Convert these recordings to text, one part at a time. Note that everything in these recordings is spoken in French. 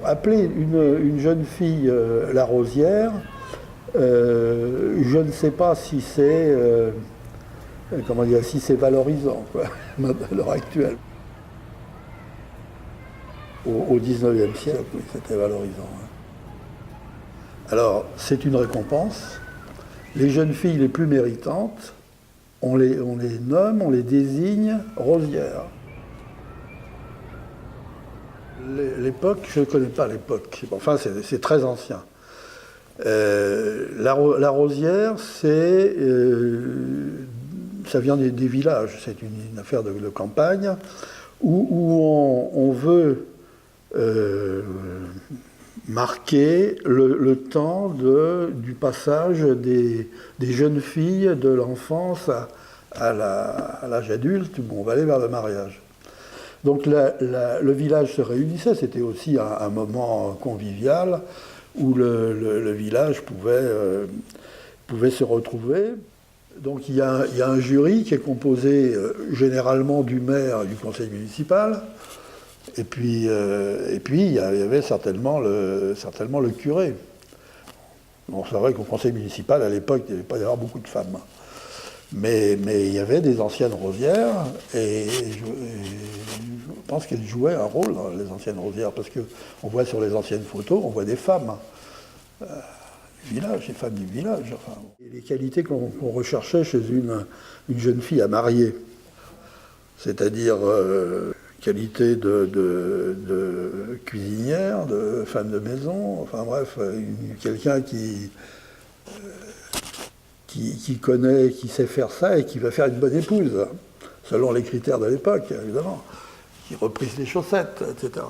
Appeler une jeune fille la Rosière, je ne sais pas si c'est comment dire, si c'est valorisant, quoi, à l'heure actuelle. Au XIXe siècle, oui, c'était valorisant. Hein. Alors, c'est une récompense. Les jeunes filles les plus méritantes, on les nomme, on les désigne rosières. L'époque, je ne connais pas l'époque. Enfin, c'est très ancien. La rosière, ça vient des villages. C'est une affaire de campagne où on veut marquer le temps du passage des jeunes filles de l'enfance à l'âge adulte, où on va aller vers le mariage. Donc le village se réunissait, c'était aussi un moment convivial où le village pouvait se retrouver. Donc il y a un jury qui est composé généralement du maire et du conseil municipal, et puis il y avait certainement le curé. Bon, c'est vrai qu'au conseil municipal, à l'époque, il n'y avait pas y avoir beaucoup de femmes. Mais il y avait des anciennes rosières, et je pense qu'elles jouaient un rôle, les anciennes rosières, parce qu'on voit sur les anciennes photos, on voit des femmes du village, des femmes du village. Enfin, les qualités qu'on recherchait chez une jeune fille à marier, c'est-à-dire qualité de cuisinière, de femme de maison, enfin bref, quelqu'un qui connaît, qui sait faire ça et qui va faire une bonne épouse, selon les critères de l'époque, évidemment, qui reprise les chaussettes, etc.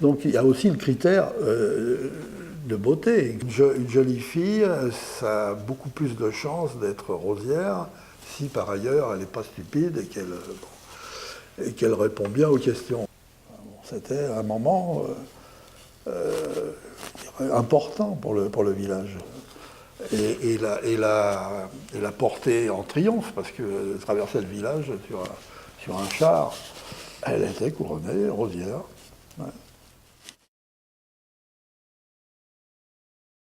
Donc il y a aussi le critère de beauté. Une jolie fille, ça a beaucoup plus de chances d'être rosière si par ailleurs elle n'est pas stupide et qu'elle répond bien aux questions. Bon, c'était un moment important pour le village. Et la portée en triomphe, parce que traverser le village sur un char, elle était couronnée rosière.